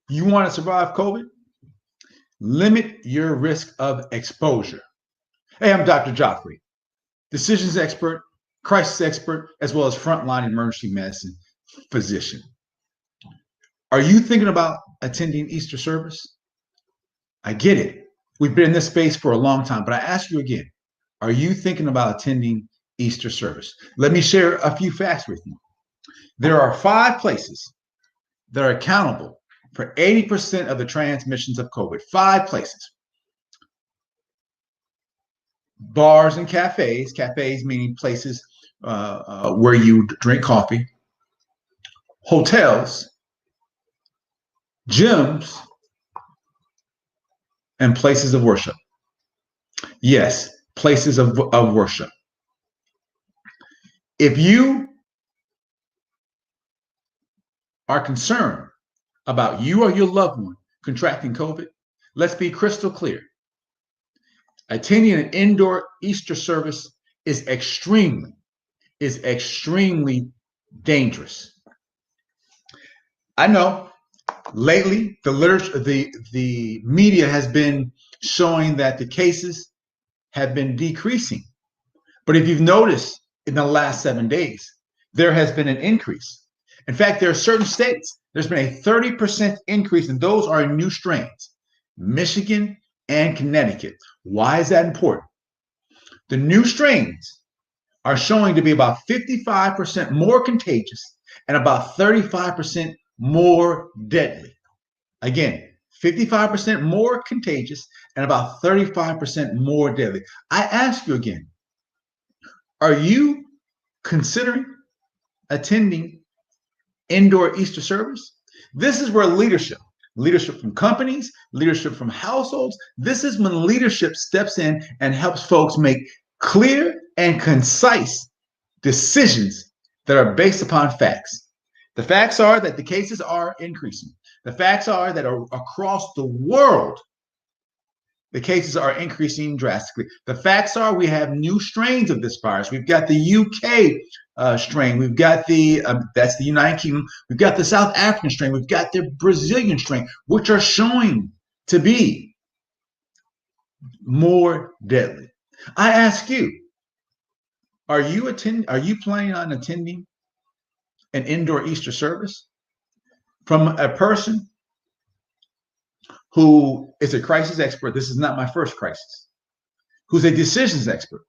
You want to survive COVID? Limit your risk of exposure. Hey, I'm Dr. Joffrey, decisions expert, crisis expert, as well as frontline emergency medicine physician. Are you thinking about attending Easter service? I get it. We've been in this space for a long time, but I ask you again, are you thinking about attending Easter service? Let me share a few facts with you. There are 5 places that are accountable for 80% of the transmissions of COVID. 5 places. Bars and cafes, cafes meaning places where you drink coffee, hotels, gyms, and places of worship. Yes, places of worship. If you are concerned about you or your loved one contracting COVID, let's be crystal clear. Attending an indoor Easter service is extremely dangerous. I know lately the media has been showing that the cases have been decreasing. But if you've noticed in the last 7 days, there has been an increase. In fact, there are certain states, there's been a 30% increase, and those are new strains, Michigan and Connecticut. Why is that important? The new strains are showing to be about 55% more contagious and about 35% more deadly. Again, 55% more contagious and about 35% more deadly. I ask you again, are you considering attending indoor Easter service? This is where leadership from companies, leadership from households, this is when leadership steps in and helps folks make clear and concise decisions that are based upon facts. The facts are that the cases are increasing. The facts are that across the world, the cases are increasing drastically. The facts are we have new strains of this virus. We've got the UK strain. We've got that's the United Kingdom. We've got the South African strain. We've got the Brazilian strain, which are showing to be more deadly. I ask you, are you planning on attending an indoor Easter service from a person who is a crisis expert? This is not my first crisis. Who's a decisions expert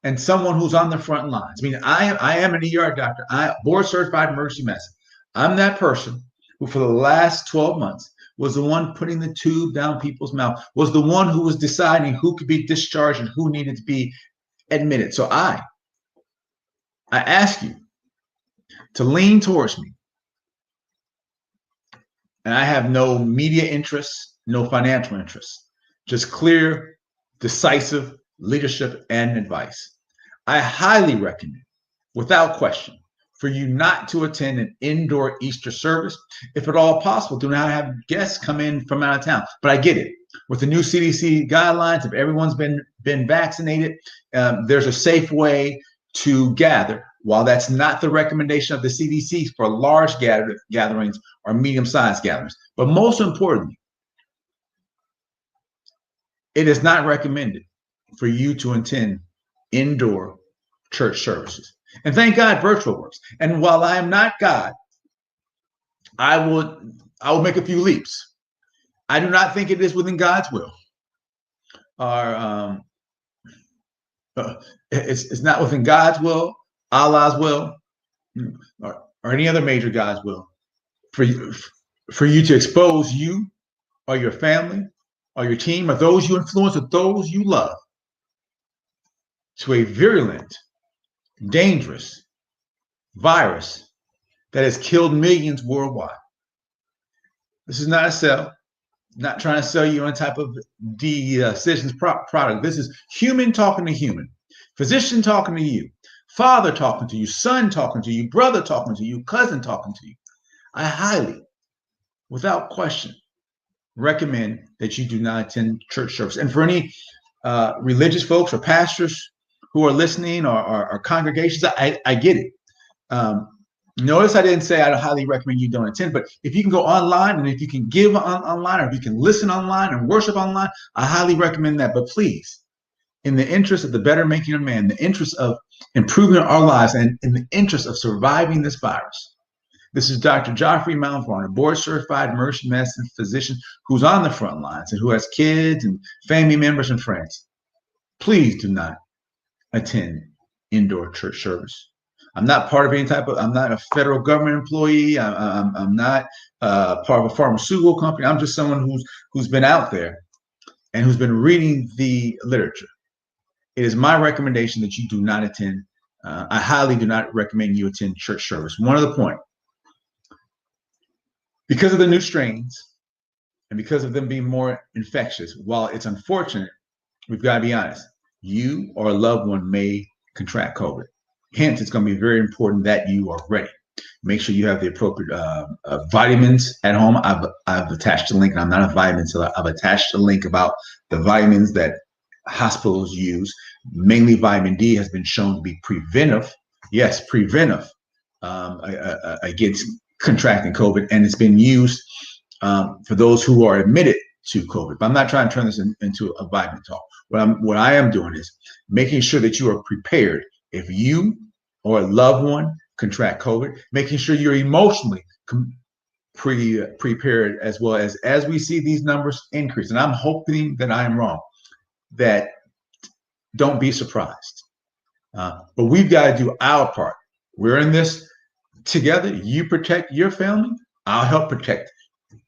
and someone who's on the front lines. I mean, I am an ER doctor. Board certified emergency medicine. I'm that person who for the last 12 months was the one putting the tube down people's mouth, was the one who was deciding who could be discharged and who needed to be admitted. So I ask you to lean towards me. And I have no media interests, no financial interests, just clear, decisive leadership and advice. I highly recommend, without question, for you not to attend an indoor Easter service. If at all possible, do not have guests come in from out of town. But I get it. With the new CDC guidelines, if everyone's been vaccinated, there's a safe way to gather. While that's not the recommendation of the CDC for large gatherings or medium-sized gatherings. But most importantly, it is not recommended for you to attend indoor church services. And thank God virtual works. And while I am not God, I will make a few leaps. I do not think it is within God's will. Or it's not within God's will, Allah's will, or any other major God's will for you to expose you or your family or your team or those you influence or those you love to a virulent, dangerous virus that has killed millions worldwide. This is not a sell. Not trying to sell you any type of decisions product. This is human talking to human, physician talking to you, father talking to you, son talking to you, brother talking to you, cousin talking to you. I highly, without question, recommend that you do not attend church service. And for any religious folks or pastors who are listening or congregations, I get it. Notice I didn't say I highly recommend you don't attend, but if you can go online and if you can give online or if you can listen online and worship online, I highly recommend that. But please, in the interest of the better making of man, the interest of improving our lives, and in the interest of surviving this virus, this is Dr. Joffrey Mountbatten, a board-certified emergency medicine physician who's on the front lines and who has kids and family members and friends. Please do not attend indoor church service. I'm not part of any type of, I'm not a federal government employee. I'm not part of a pharmaceutical company. I'm just someone who's been out there and who's been reading the literature. It is my recommendation that you do not attend. I highly do not recommend you attend church service. One other point, because of the new strains and because of them being more infectious, while it's unfortunate, we've got to be honest, you or a loved one may contract COVID. Hence, it's going to be very important that you are ready. Make sure you have the appropriate vitamins at home. I've attached a link, and I'm not a vitamin seller. I've attached a link about the vitamins that hospitals use. Mainly vitamin D has been shown to be preventive. Yes, preventive against contracting COVID, and it's been used for those who are admitted to COVID. But I'm not trying to turn this into a vitamin talk. What I am doing is making sure that you are prepared if you or a loved one contract COVID, making sure you're emotionally prepared as well as we see these numbers increase. And I'm hoping that I am wrong, that don't be surprised. But we've got to do our part. We're in this together. You protect your family. I'll help protect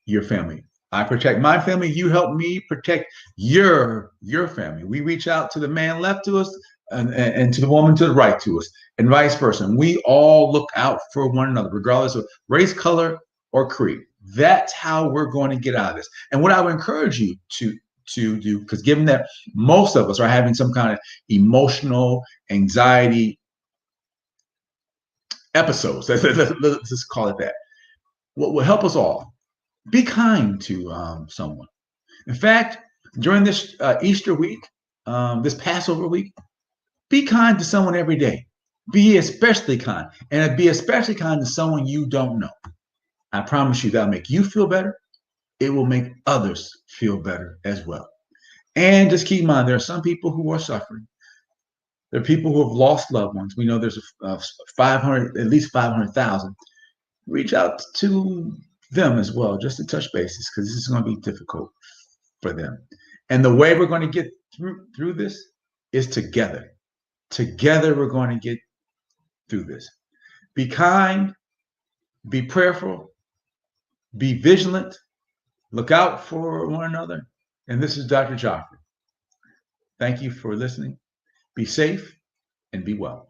your family. I protect my family. You help me protect your family. We reach out to the man left to us and to the woman to the right to us, and vice versa. We all look out for one another, regardless of race, color, or creed. That's how we're going to get out of this. And what I would encourage you to do, because given that most of us are having some kind of emotional anxiety episodes, let's just call it that, what will help us all, be kind to someone. In fact, during this Easter week, this Passover week, be kind to someone every day. Be especially kind, and be especially kind to someone you don't know. I promise you that'll make you feel better. It will make others feel better as well. And just keep in mind, there are some people who are suffering. There are people who have lost loved ones. We know there's at least 500,000. Reach out to them as well, just to touch bases, because this is going to be difficult for them. And the way we're going to get through this is together. Together, we're going to get through this. Be kind, be prayerful, be vigilant, look out for one another. And this is Dr. Joffrey. Thank you for listening. Be safe and be well.